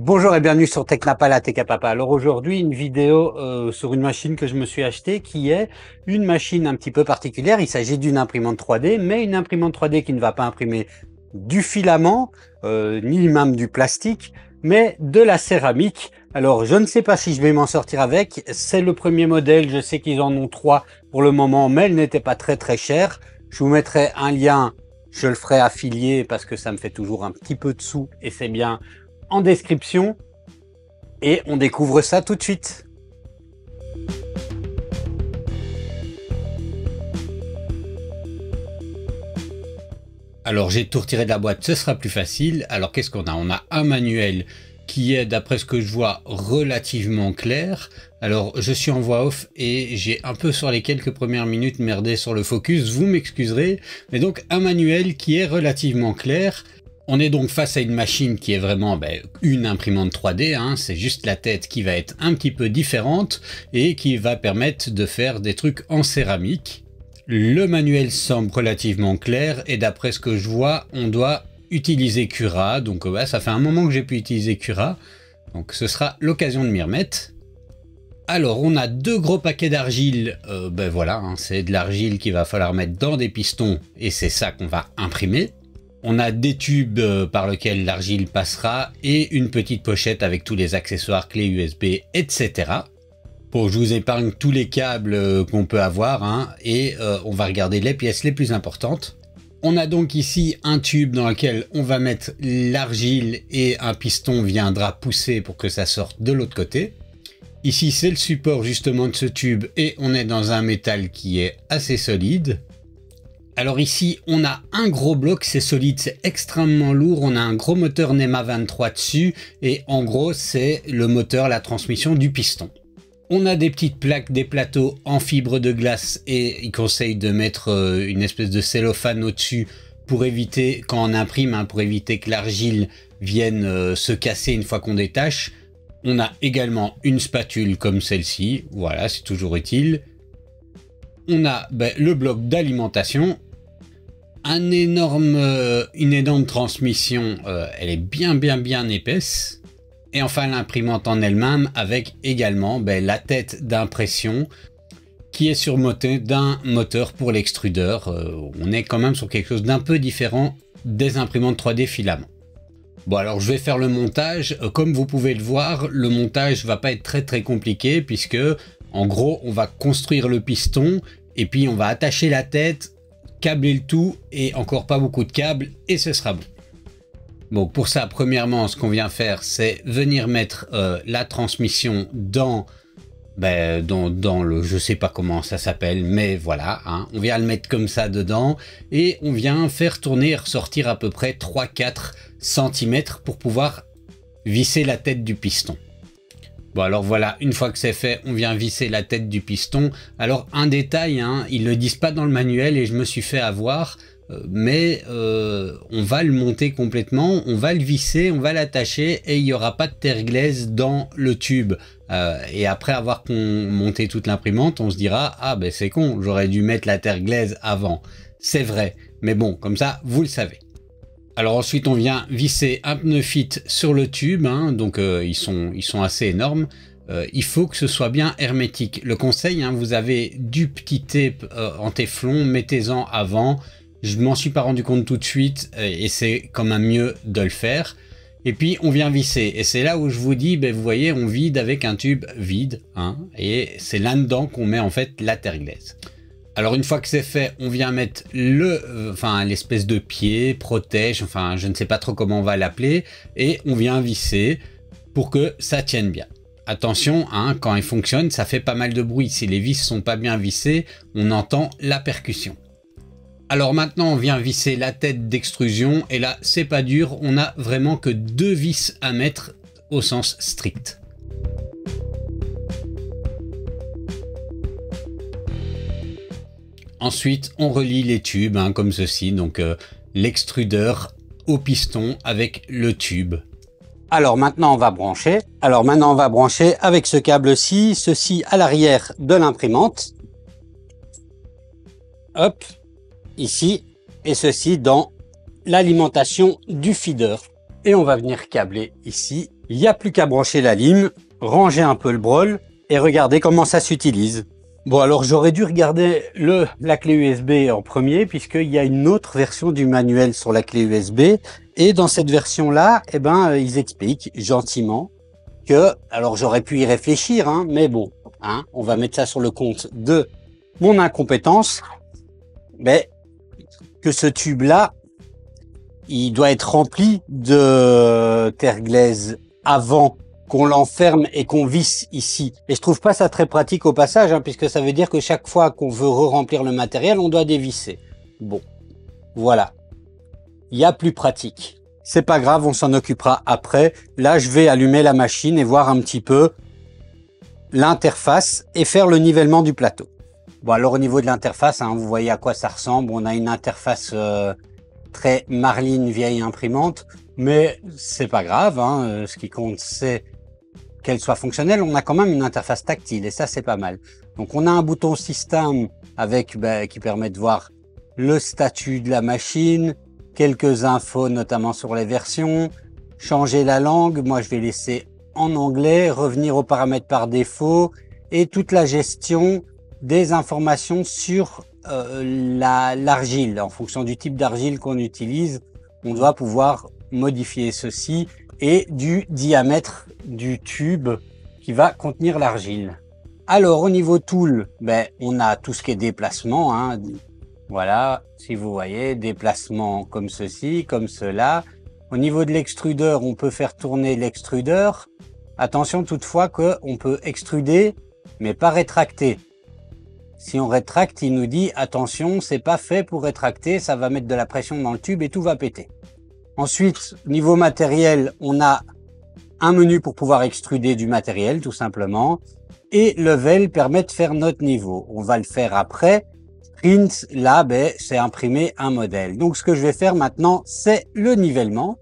Bonjour et bienvenue sur Technapal à Techapapa. Alors aujourd'hui, une vidéo sur une machine que je me suis achetée qui est une machine un petit peu particulière. Il s'agit d'une imprimante 3D, mais une imprimante 3D qui ne va pas imprimer du filament, ni même du plastique, mais de la céramique. Alors je ne sais pas si je vais m'en sortir avec. C'est le premier modèle, je sais qu'ils en ont 3 pour le moment, mais elle n'était pas très chère. Je vous mettrai un lien, je le ferai affilier parce que ça me fait toujours un petit peu de sous et c'est bien en description et on découvre ça tout de suite. Alors j'ai tout retiré de la boîte, ce sera plus facile. Alors qu'est-ce qu'on a? On a un manuel qui est, d'après ce que je vois, relativement clair. Alors je suis en voix off et j'ai un peu sur les quelques premières minutes merdé sur le focus, vous m'excuserez. Mais donc un manuel qui est relativement clair. On est donc face à une machine qui est vraiment une imprimante 3D, hein, c'est juste la tête qui va être un petit peu différente et qui va permettre de faire des trucs en céramique. Le manuel semble relativement clair et d'après ce que je vois, on doit utiliser Cura, donc ouais, ça fait un moment que j'ai pu utiliser Cura, donc ce sera l'occasion de m'y remettre. Alors on a deux gros paquets d'argile, voilà, hein, c'est de l'argile qu'il va falloir mettre dans des pistons et c'est ça qu'on va imprimer. On a des tubes par lesquels l'argile passera et une petite pochette avec tous les accessoires, clés USB, etc. Bon, je vous épargne tous les câbles qu'on peut avoir hein, et on va regarder les pièces les plus importantes. On a donc ici un tube dans lequel on va mettre l'argile et un piston viendra pousser pour que ça sorte de l'autre côté. Ici, c'est le support justement de ce tube et on est dans un métal qui est assez solide. Alors ici, on a un gros bloc, c'est solide, c'est extrêmement lourd. On a un gros moteur NEMA 23 dessus et en gros, c'est le moteur, la transmission du piston. On a des petites plaques, des plateaux en fibre de glace et il conseille de mettre une espèce de cellophane au-dessus pour éviter, quand on imprime, hein, pour éviter que l'argile vienne se casser une fois qu'on détache. On a également une spatule comme celle-ci, voilà, c'est toujours utile. On a le bloc d'alimentation, une énorme transmission, elle est bien épaisse. Et enfin l'imprimante en elle-même avec également la tête d'impression qui est surmontée d'un moteur pour l'extrudeur. On est quand même sur quelque chose d'un peu différent des imprimantes 3D filament. Bon alors je vais faire le montage, comme vous pouvez le voir, le montage va pas être très compliqué puisque en gros on va construire le piston et puis on va attacher la tête, câbler le tout et encore pas beaucoup de câbles et ce sera bon. Bon, pour ça, premièrement, ce qu'on vient faire, c'est venir mettre la transmission dans le, je sais pas comment ça s'appelle, mais voilà, hein, on vient le mettre comme ça dedans et on vient faire tourner et ressortir à peu près 3-4 cm pour pouvoir visser la tête du piston. Bon alors voilà, une fois que c'est fait, on vient visser la tête du piston. Alors un détail, hein, ils le disent pas dans le manuel et je me suis fait avoir. Mais on va le monter complètement, on va le visser, on va l'attacher et il n'y aura pas de terre glaise dans le tube. Et après avoir monté toute l'imprimante, on se dira « Ah ben c'est con, j'aurais dû mettre la terre glaise avant ». C'est vrai, mais bon, comme ça, vous le savez. Alors ensuite, on vient visser un pneu fit sur le tube, hein, donc ils sont assez énormes. Il faut que ce soit bien hermétique. Le conseil, hein, vous avez du petit tape en téflon, mettez-en avant. Je m'en suis pas rendu compte tout de suite et c'est quand même mieux de le faire. Et puis on vient visser et c'est là où je vous dis, vous voyez, on vide avec un tube vide, hein, et c'est là-dedans qu'on met en fait la terre glaise. Alors une fois que c'est fait, on vient mettre l'espèce de pied, protège, enfin je ne sais pas trop comment on va l'appeler, et on vient visser pour que ça tienne bien. Attention, hein, quand il fonctionne, ça fait pas mal de bruit. Si les vis sont pas bien vissées, on entend la percussion. Alors maintenant on vient visser la tête d'extrusion et là c'est pas dur, on a vraiment que 2 vis à mettre au sens strict. Ensuite on relie les tubes hein, comme ceci, donc l'extrudeur au piston avec le tube. Alors maintenant on va brancher. Avec ce câble-ci, ceci à l'arrière de l'imprimante. Hop. Ici et ceci dans l'alimentation du feeder. et on va venir câbler ici. Il n'y a plus qu'à brancher la lime, ranger un peu le brol et regarder comment ça s'utilise. Bon, alors j'aurais dû regarder la clé USB en premier puisqu'il y a une autre version du manuel sur la clé USB et dans cette version-là, eh ben, ils expliquent gentiment que, alors j'aurais pu y réfléchir, hein, mais bon, hein, on va mettre ça sur le compte de mon incompétence, mais que ce tube-là, il doit être rempli de terre glaise avant qu'on l'enferme et qu'on visse ici. Et je trouve pas ça très pratique au passage, hein, puisque ça veut dire que chaque fois qu'on veut re-remplir le matériel, on doit dévisser. Bon, voilà. Il y a plus pratique. C'est pas grave, on s'en occupera après. Là, je vais allumer la machine et voir un petit peu l'interface et faire le nivellement du plateau. Bon, alors au niveau de l'interface, hein, vous voyez à quoi ça ressemble. On a une interface très Marline vieille imprimante, mais c'est pas grave, hein. Ce qui compte, c'est qu'elle soit fonctionnelle. On a quand même une interface tactile et ça, c'est pas mal. Donc, on a un bouton système avec qui permet de voir le statut de la machine, quelques infos, notamment sur les versions, changer la langue. Moi, je vais laisser en anglais, revenir aux paramètres par défaut et toute la gestion des informations sur l'argile. En fonction du type d'argile qu'on utilise, on doit pouvoir modifier ceci et du diamètre du tube qui va contenir l'argile. Alors au niveau tool, ben, on a tout ce qui est déplacement, hein. Voilà, si vous voyez, déplacement comme ceci, comme cela. Au niveau de l'extrudeur, on peut faire tourner l'extrudeur. Attention toutefois qu'on peut extruder, mais pas rétracter. Si on rétracte, il nous dit attention, c'est pas fait pour rétracter, ça va mettre de la pression dans le tube et tout va péter. Ensuite, niveau matériel, on a un menu pour pouvoir extruder du matériel, tout simplement. Et level permet de faire notre niveau. On va le faire après. Print, là, ben, c'est imprimer un modèle. Donc, ce que je vais faire maintenant, c'est le nivellement.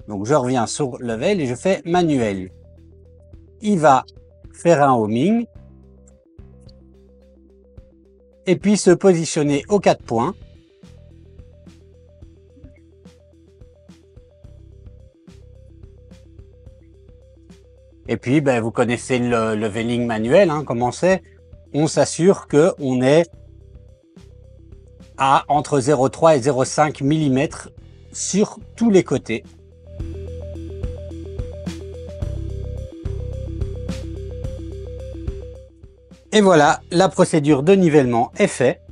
Donc, je reviens sur level et je fais manuel. Il va faire un homing. Et puis se positionner aux 4 points. Et puis, ben, vous connaissez le leveling manuel, hein, comment c'est. On s'assure qu'on est à entre 0,3 et 0,5 mm sur tous les côtés. Et voilà, la procédure de nivellement est faite.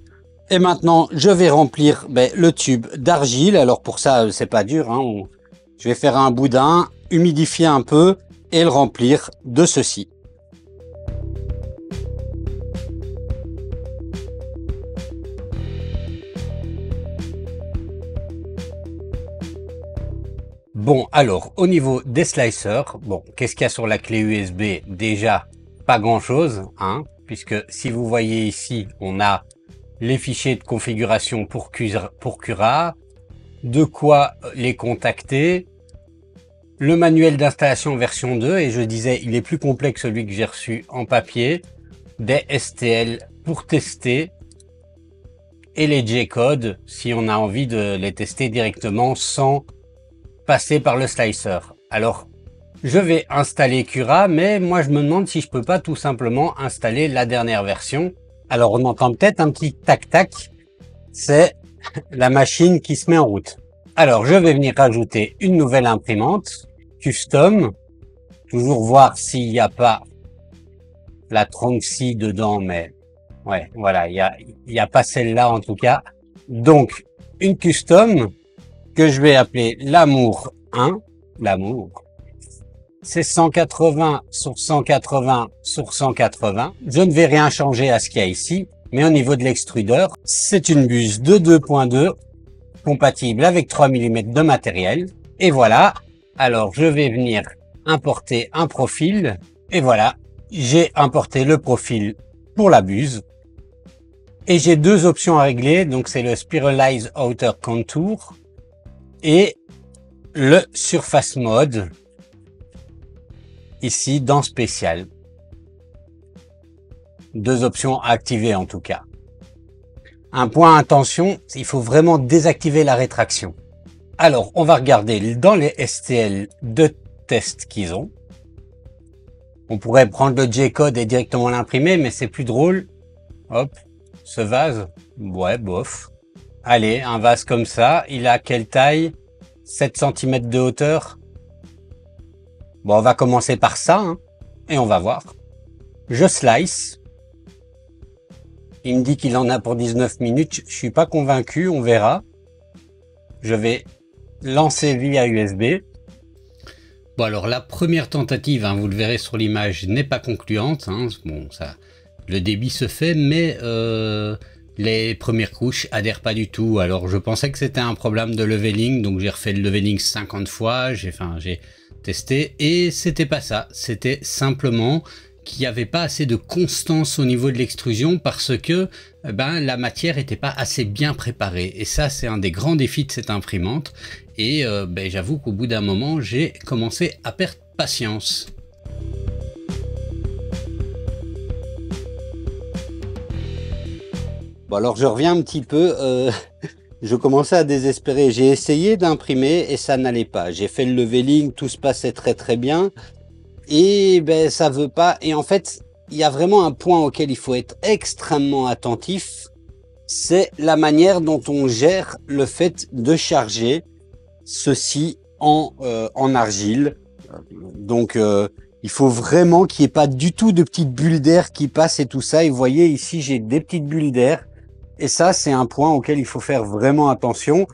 Et maintenant, je vais remplir le tube d'argile. Alors pour ça, c'est pas dur, hein. Je vais faire un boudin, humidifier un peu et le remplir de ceci. Bon, alors, au niveau des slicers, bon, qu'est-ce qu'il y a sur la clé USB? Déjà, pas grand-chose, hein, puisque si vous voyez ici, on a les fichiers de configuration pour Cura, de quoi les contacter, le manuel d'installation version 2, et je disais, il est plus complet que celui que j'ai reçu en papier, des STL pour tester, et les J-codes si on a envie de les tester directement sans passer par le slicer. Alors, je vais installer Cura, mais moi je me demande si je peux pas tout simplement installer la dernière version. Alors on entend peut-être un petit tac-tac, c'est la machine qui se met en route. Alors je vais venir rajouter une nouvelle imprimante, custom, toujours voir s'il n'y a pas la Tronxy dedans, mais ouais, voilà, il y a pas celle-là en tout cas. Donc une custom que je vais appeler l'amour 1, l'amour. C'est 180 sur 180 sur 180. Je ne vais rien changer à ce qu'il y a ici, mais au niveau de l'extrudeur, c'est une buse de 2.2 compatible avec 3 mm de matériel. Et voilà, alors je vais venir importer un profil. Et voilà, j'ai importé le profil pour la buse. Et j'ai deux options à régler, donc c'est le Spiralize Outer Contour et le Surface Mode. Ici dans spécial. Deux options à activer en tout cas. Un point attention, il faut vraiment désactiver la rétraction. Alors, on va regarder dans les STL de tests qu'ils ont. On pourrait prendre le J-code et directement l'imprimer, mais c'est plus drôle. Hop, ce vase, ouais, bof. Allez, un vase comme ça, il a quelle taille? 7 cm de hauteur. Bon, on va commencer par ça, hein, et on va voir. Je slice. Il me dit qu'il en a pour 19 minutes. Je suis pas convaincu, on verra. Je vais lancer via USB. Bon, alors la première tentative, hein, vous le verrez sur l'image, n'est pas concluante. Hein. Bon, ça, le débit se fait, mais les premières couches adhèrent pas du tout. Alors je pensais que c'était un problème de leveling, donc j'ai refait le leveling 50 fois. J'ai testé et c'était pas ça. C'était simplement qu'il n'y avait pas assez de constance au niveau de l'extrusion parce que la matière n'était pas assez bien préparée. Et ça, c'est un des grands défis de cette imprimante. Et j'avoue qu'au bout d'un moment, j'ai commencé à perdre patience. Bon, alors je reviens un petit peu. Je commençais à désespérer. J'ai essayé d'imprimer et ça n'allait pas. J'ai fait le leveling, tout se passait très très bien. Et ça veut pas. Et en fait, il y a vraiment un point auquel il faut être extrêmement attentif. C'est la manière dont on gère le fait de charger ceci en argile. Donc il faut vraiment qu'il n'y ait pas du tout de petites bulles d'air qui passent et tout ça. Et vous voyez ici, j'ai des petites bulles d'air. Et ça, c'est un point auquel il faut faire vraiment attention.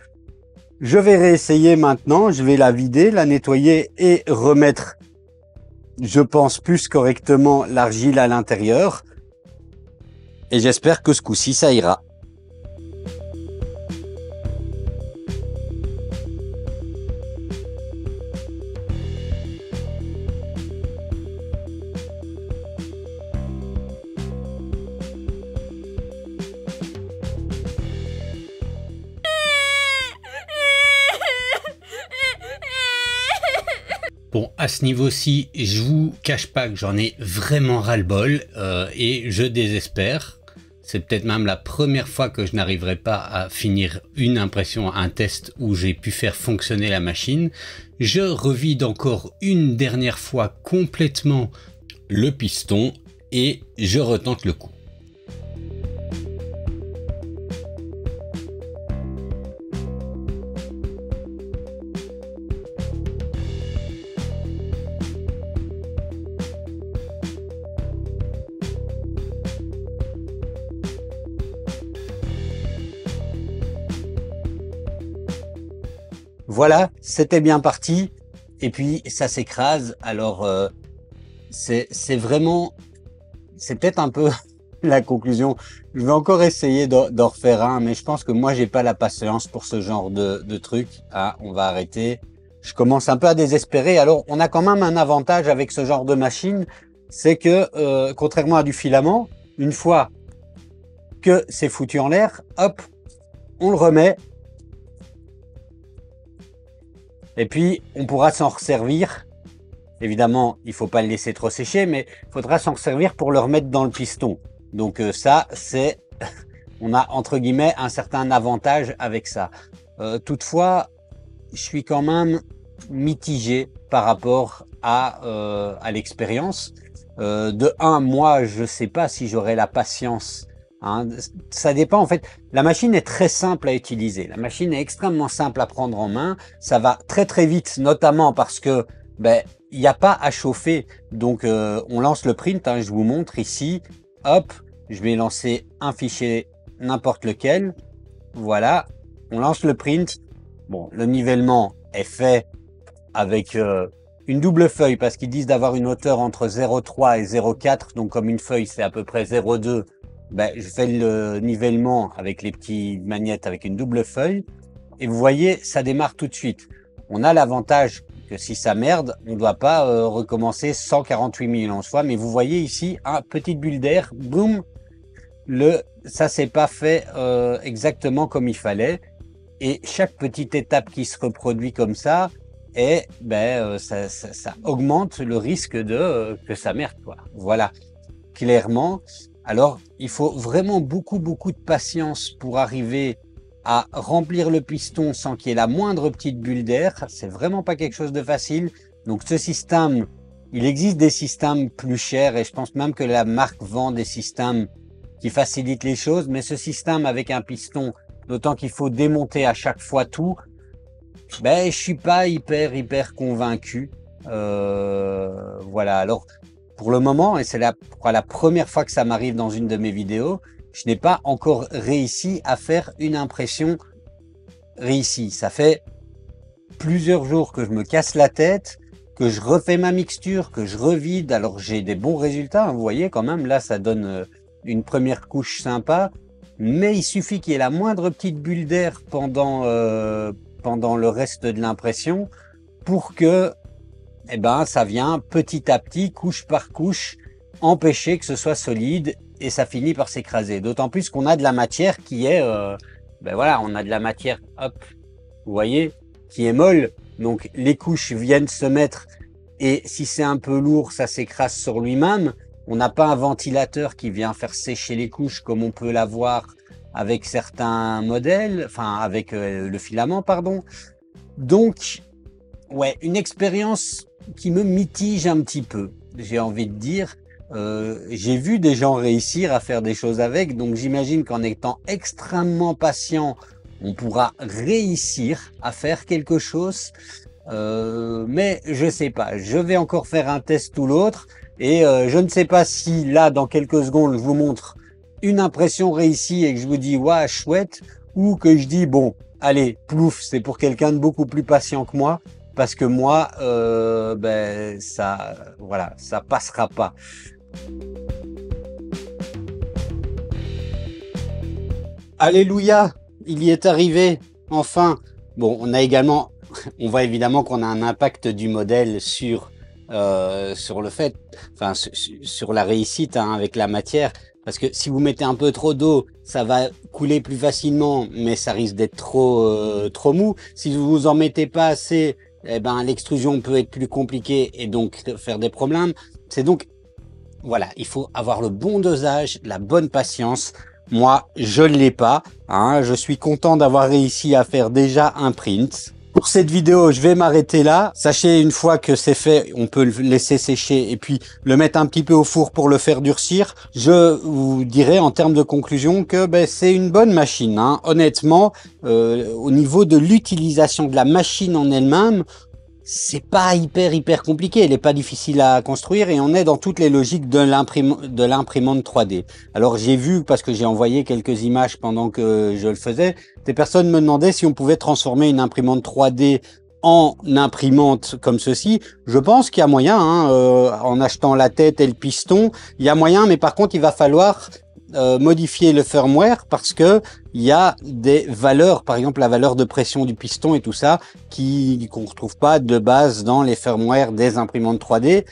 Je vais réessayer maintenant. Je vais la vider, la nettoyer et remettre, je pense, plus correctement l'argile à l'intérieur. Et j'espère que ce coup-ci, ça ira. Bon, à ce niveau-ci, je vous cache pas que j'en ai vraiment ras-le-bol et je désespère. C'est peut-être même la première fois que je n'arriverai pas à finir une impression, un test où j'ai pu faire fonctionner la machine. Je revide encore une dernière fois complètement le piston et je retente le coup. Voilà, c'était bien parti. Et puis ça s'écrase. Alors c'est vraiment, c'est peut-être un peu la conclusion. Je vais encore essayer d'en refaire un, mais je pense que moi j'ai pas la patience pour ce genre de truc. Ah, on va arrêter. Je commence un peu à désespérer. Alors on a quand même un avantage avec ce genre de machine, c'est que contrairement à du filament, une fois que c'est foutu en l'air, hop, on le remet. Et puis, on pourra s'en resservir. Évidemment, il faut pas le laisser trop sécher, mais il faudra s'en resservir pour le remettre dans le piston. Donc ça, c'est, on a entre guillemets un certain avantage avec ça. Toutefois, je suis quand même mitigé par rapport à l'expérience. De un, moi, je sais pas si j'aurai la patience. Hein. Ça dépend en fait. La machine est très simple à utiliser. La machine est extrêmement simple à prendre en main. Ça va très très vite, notamment parce que il n'y a pas à chauffer. Donc on lance le print. Hein, je vous montre ici. Hop, je vais lancer un fichier n'importe lequel. Voilà, on lance le print. Bon, le nivellement est fait avec une double feuille parce qu'ils disent d'avoir une hauteur entre 0,3 et 0,4. Donc comme une feuille c'est à peu près 0,2. Je fais le nivellement avec les petits magnettes avec une double feuille et vous voyez, ça démarre tout de suite. On a l'avantage que si ça merde, on ne doit pas recommencer 148 millions de fois. Mais vous voyez ici, petite bulle d'air, boum, ça s'est pas fait exactement comme il fallait. Et chaque petite étape qui se reproduit comme ça, et ça augmente le risque que ça merde, quoi. Voilà, clairement. Alors, il faut vraiment beaucoup de patience pour arriver à remplir le piston sans qu'il y ait la moindre petite bulle d'air. C'est vraiment pas quelque chose de facile. Donc ce système, il existe des systèmes plus chers et je pense même que la marque vend des systèmes qui facilitent les choses. Mais ce système avec un piston, d'autant qu'il faut démonter à chaque fois tout, ben je suis pas hyper convaincu. Voilà. Alors pour le moment, et c'est la première fois que ça m'arrive dans une de mes vidéos, je n'ai pas encore réussi à faire une impression réussie. Ça fait plusieurs jours que je me casse la tête, que je refais ma mixture, que je revide. Alors j'ai des bons résultats, hein, vous voyez quand même, là ça donne une première couche sympa, mais il suffit qu'il y ait la moindre petite bulle d'air pendant le reste de l'impression pour que ça vient petit à petit, couche par couche, empêcher que ce soit solide et ça finit par s'écraser. D'autant plus qu'on a de la matière qui est, on a de la matière, hop, vous voyez, qui est molle. Donc les couches viennent se mettre et si c'est un peu lourd, ça s'écrase sur lui-même. On n'a pas un ventilateur qui vient faire sécher les couches comme on peut l'avoir avec certains modèles, enfin avec le filament, pardon. Donc, ouais, une expérience qui me mitige un petit peu, j'ai envie de dire. J'ai vu des gens réussir à faire des choses avec, donc j'imagine qu'en étant extrêmement patient, on pourra réussir à faire quelque chose. Mais je sais pas, je vais encore faire un test ou l'autre et je ne sais pas si là, dans quelques secondes, je vous montre une impression réussie et que je vous dis « ouais, chouette » ou que je dis « bon, allez, plouf, c'est pour quelqu'un de beaucoup plus patient que moi ». Parce que moi, ça passera pas. Alléluia, il y est arrivé, enfin. Bon, on voit évidemment qu'on a un impact du modèle sur le fait, enfin sur la réussite avec la matière. Parce que si vous mettez un peu trop d'eau, ça va couler plus facilement, mais ça risque d'être trop mou. Si vous en mettez pas assez, l'extrusion peut être plus compliquée et donc faire des problèmes. C'est donc, voilà, il faut avoir le bon dosage, la bonne patience. Moi, je ne l'ai pas. Je suis content d'avoir réussi à faire déjà un print. Pour cette vidéo, je vais m'arrêter là. Sachez, une fois que c'est fait, on peut le laisser sécher et puis le mettre un petit peu au four pour le faire durcir. Je vous dirai en termes de conclusion que c'est une bonne machine. Honnêtement, au niveau de l'utilisation de la machine en elle-même, c'est pas hyper compliqué, elle est pas difficile à construire et on est dans toutes les logiques de l'imprimante 3D. Alors j'ai vu, parce que j'ai envoyé quelques images pendant que je le faisais, des personnes me demandaient si on pouvait transformer une imprimante 3D en imprimante comme ceci. Je pense qu'il y a moyen, en achetant la tête et le piston, il y a moyen, mais par contre il va falloir modifier le firmware parce que il y a des valeurs, par exemple la valeur de pression du piston et tout ça, qu'on retrouve pas de base dans les firmware des imprimantes 3D.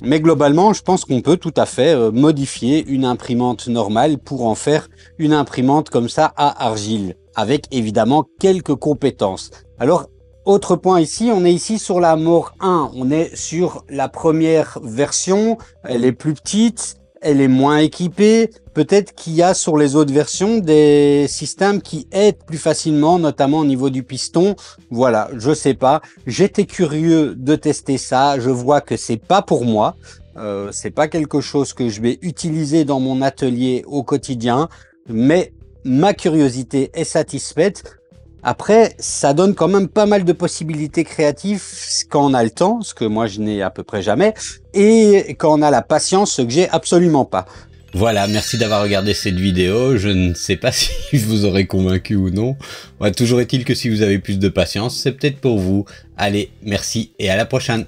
Mais globalement, je pense qu'on peut tout à fait modifier une imprimante normale pour en faire une imprimante comme ça à argile, avec évidemment quelques compétences. Alors, autre point ici, on est ici sur la More 1, on est sur la première version, elle est plus petite, elle est moins équipée. Peut-être qu'il y a sur les autres versions des systèmes qui aident plus facilement, notamment au niveau du piston. Voilà, je sais pas. J'étais curieux de tester ça. Je vois que c'est pas pour moi. C'est pas quelque chose que je vais utiliser dans mon atelier au quotidien. Mais ma curiosité est satisfaite. Après, ça donne quand même pas mal de possibilités créatives quand on a le temps, ce que moi je n'ai à peu près jamais, et quand on a la patience, ce que j'ai absolument pas. Voilà, merci d'avoir regardé cette vidéo. Je ne sais pas si je vous aurai convaincu ou non. Toujours est-il que si vous avez plus de patience, c'est peut-être pour vous. Allez, merci et à la prochaine.